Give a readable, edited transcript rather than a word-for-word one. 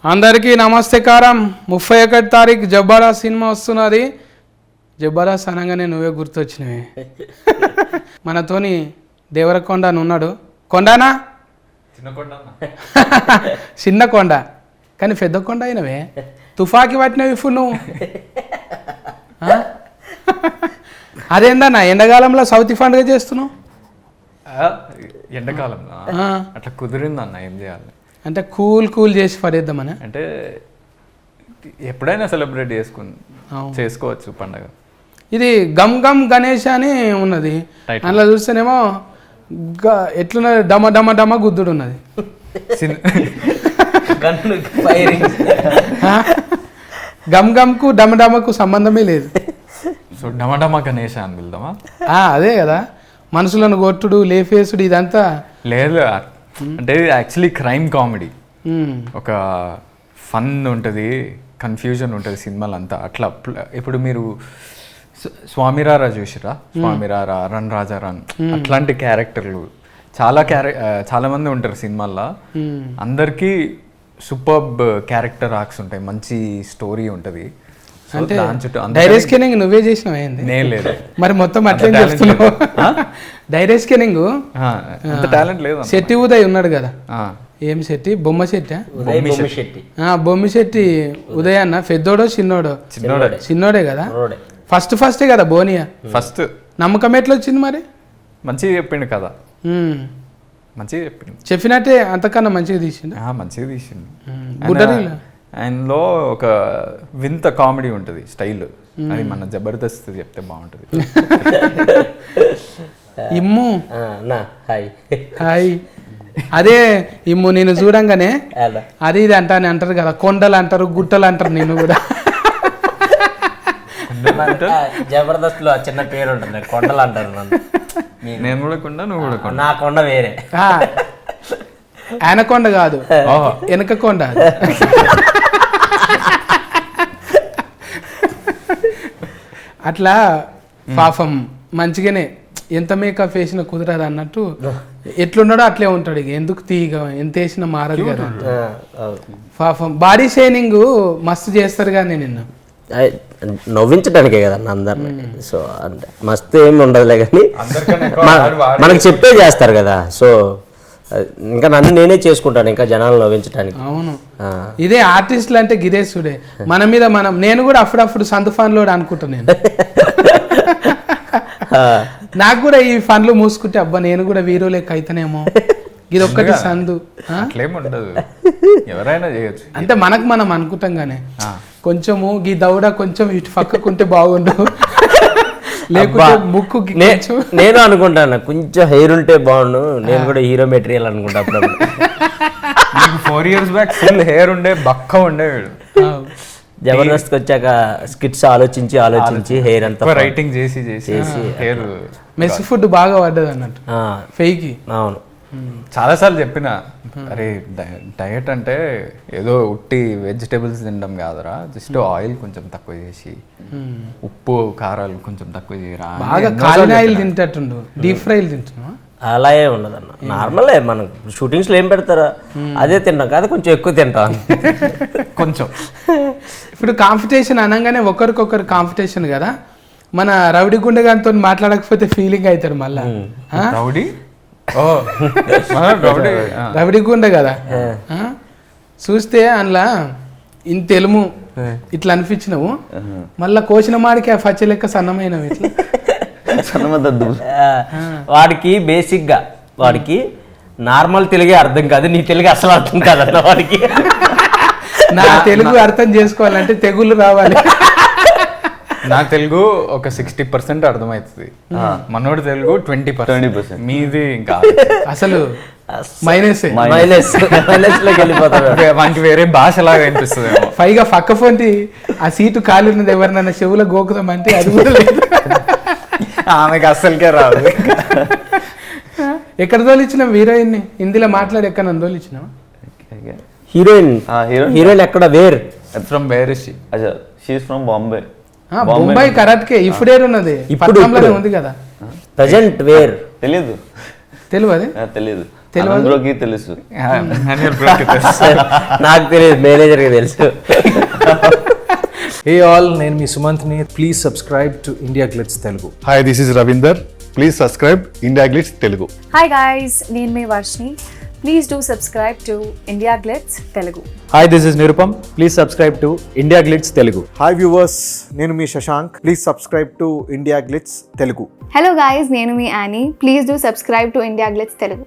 అందరికీ నమస్తేకారం. 31 తారీఖు జబర్దస్త్ సినిమా వస్తున్నది. జబర్దస్త్ అనగానే నువ్వే గుర్తొచ్చినవే. మనతోని దేవరకొండ అని ఉన్నాడు. కొండనా? చిన్న కొండ కానీ పెద్ద కొండ అయినవే. తుఫాకి పట్టినవి ఇప్పుడు నువ్వు. అదేందన్నా ఎండాకాలంలో సౌత్ పండుగ చేస్తున్నావు? ఎండాకాలంలో అట్లా కుదిరిందన్న, ఏం చేయాలి అంటే కూల్ చేసి పడేద్దామని. అంటే ఎప్పుడైనా సెలబ్రేట్ చేసుకోవచ్చు పండగ. ఇది గమ్ గమ్ గణేష్ అని ఉన్నది, అందులో చూస్తేనేమో ఎట్లున్నది, డమ డమ డమ గుద్దుడు ఉన్నది. గమ్ గమ్కు డమ డమకు సంబంధమే లేదు. సో డమడమ గణేష్ అని పిలుదామా? అదే కదా, మనుషులను కొట్టుడు లేఫేసుడు ఇదంతా లేదు. అంటే ఇది యాక్చువల్లీ క్రైమ్ కామెడీ. ఒక ఫన్ ఉంటుంది, కన్ఫ్యూజన్ ఉంటుంది సినిమాలు అంతా. అట్లా ఇప్పుడు మీరు స్వామిరారా చూసిరా? స్వామిరారా, రన్ రాజా రన్, అట్లాంటి క్యారెక్టర్లు చాలా మంది ఉంటారు సినిమాల్లో. అందరికీ సూపర్బ్ క్యారెక్టర్ ఆర్క్స్ ఉంటాయి, మంచి స్టోరీ ఉంటుంది. అంటే డైరెక్ట్ స్కానింగ్ నువ్వే చేసినావు ఏంది? నేను లేదు మరి మొత్తం అట్లే చేస్తున్నావు. డైరెక్ట్ స్కానింగ్ అంత టాలెంట్ లేదు. శెట్టి ఉదయ్ ఉన్నాడు కదా, ఏం శెట్టి? బొమ్మ శెట్టి, బొమ్మి శెట్టి ఉదయ్ అన్న. పెద్దోడో చిన్నోడో? చిన్నోడే కదా. ఫస్టే కదా బోనియా. ఫస్ట్ నమ్మకం ఎట్లా వచ్చింది మరి? మంచిగా చెప్పిండు కదా, మంచిగా చెప్పిండు. చెప్పినట్టే అంతకన్నా మంచిగా తీసిండు. మంచిగా తీసిండు. ఆయనలో ఒక వింత కామెడీ ఉంటుంది, స్టైల్. అది మన జబర్దస్త్ చెప్తే బాగుంటుంది. ఇమ్ము హాయ్. అదే ఇమ్ము నేను చూడంగానే అది ఇది అంటారు కదా, కొండలు అంటారు, గుట్టలు అంటారు. నేను కూడా జబర్దస్త్ లో చిన్న పేరు ఉంటుంది, కొండలు అంటారు నన్ను. నేను కూడా కొండ, నువ్వు కూడా కొండ. నా కొండ వేరే. ఆయన కొండ కాదు, వెనక కొండ. అట్లా పాపం మంచిగానే ఎంత మేకప్ వేసినా కుదరదు అన్నట్టు ఎట్లున్నాడో అట్లే ఉంటాడు. ఇక ఎందుకు తీగ ఎంత వేసినా మారదు కదా. పాపం బాడీ షైనింగ్ మస్తు చేస్తారు కానీ నిన్ను నవ్వించడానికే కదన్న అందరిని. సో అంటే మస్తు ఏమి ఉండదులే కానీ మనకు చెప్పే చేస్తారు కదా. సో ఇంకా నన్ను నేనే చేసుకుంటాను ఇంకా జనాలు నవ్వించడానికి. అవును, ఇదే ఆర్టిస్టులు అంటే గిరేశుడే. మన మీద నేను కూడా అప్పుడప్పుడు సందు ఫన్లో అనుకుంటాను. నేను నాకు కూడా ఈ ఫన్లు మూసుకుంటే అబ్బా నేను కూడా వీరో లెక్క అయితేనేమో. ఇది ఒక్కటి సందు ఎవరైనా చేయొచ్చు అంటే మనకు మనం అనుకుంటాం గానే. కొంచెము ఈ దౌడ కొంచెం ఇటు పక్కకుంటే బాగుండు, లేకపోతే ముక్కు. నేను అనుకుంటాను కొంచెం హెయిర్ ఉంటే బాగుండు, నేను కూడా హీరో మెటీరియల్ అనుకుంటా. అప్పుడప్పుడు 4 years బ్యాక్ ఫుల్ హెయిర్ ఉండే, బక్క ఉండేవాడు. జబర్దస్త్ వచ్చాక స్కిట్స్ ఆలోచించి హెయిర్ అంతా రైటింగ్ చేసి హెయిర్ మెస్ ఫుడ్ బాగా పడ్డది అన్నట్టు ఫెయికి. అవును, చాలాసార్లు చెప్పిన, అరే డయట్ అంటే ఏదో ఉట్టి వెజిటేబుల్స్ తినడం కాదురా, జస్ట్ ఆయిల్ కొంచెం తక్కువ చేసి, ఉప్పు కారాలు కొంచెం తక్కువ చేయరా. బాగా కాలిన ఆయిల్ తింటట్టుండు, డీప్ ఫ్రైలు తింటున్నావా? అలాగే ఉండదన్న, నార్మలే. మనం షూటింగ్స్లో ఏం పెడతారా అదే తింటాం కదా, కొంచెం ఎక్కువ తింటాం కొంచెం. ఇప్పుడు కాంపిటీషన్ అనగానే ఒకరికొకరు కాంపిటీషన్ కదా. మన రౌడీ గుండెగానితో మాట్లాడకపోతే ఫీలింగ్ అవుతాడు మళ్ళా. రవిడి గుండె కదా చూస్తే అందులో ఇంత తెలుము ఇట్లా అనిపించినవు, మళ్ళా కోసిన మాడికి ఆ పచ్చ లెక్క సన్నమైనవి. ఇట్లా వాడికి బేసిక్ గా వాడికి నార్మల్ తెలుగే అర్థం కాదు, నీ తెలుగు అసలు అర్థం కాదన్న వాడికి. నా తెలుగు అర్థం చేసుకోవాలంటే తెగులు రావాలి. నా తెలుగు ఒక 60% అర్థమవుతుంది, మనోడి తెలుగు 20%. మీది ఇంకా అసలు మైనస్ లోకి వెళ్ళిపోతాడు. మనకి వేరే భాష లాగా అనిపిస్తుంది. పైగా పక్క ఫోన్టి ఆ సీటు ఖాళీ ఉన్నది, ఎవరినైనా చెవులో గోకుదామంటే అది కూడా లేదు. ఆమెకి అస్సలకే రాదు. ఎక్కడ తోలిచ్చినావు హీరోయిన్ ని? హిందీలో మాట్లాడి ఎక్కడ తోలిచ్చినావా? హీరోయిన్ ఎక్కడ? Where from where is she is from Bombay. Bombay కరాట్కే ఇప్పుడే ఉన్నది, ఇప్పుడు ఉంది కదా. ప్రజెంట్ వేర్ తెలియదు. బ్రోకి తెలుసు. నాకు తెలియదు, మేనేజర్కి తెలుసు. Hey all, నేను మీ సుమంత్ని. Please subscribe to India Glitz Telugu. Hi, this is Ravinder. Please subscribe India Glitz Telugu. Hi guys, నేను మీ Varshini. Please do subscribe to India Glitz Telugu. Hi, this is Nirupam. Please subscribe to India Glitz Telugu. Hi viewers, నేను మీ Shashank. Please subscribe to India Glitz Telugu. Hello guys, నేను మీ Annie. Please do subscribe to India Glitz Telugu.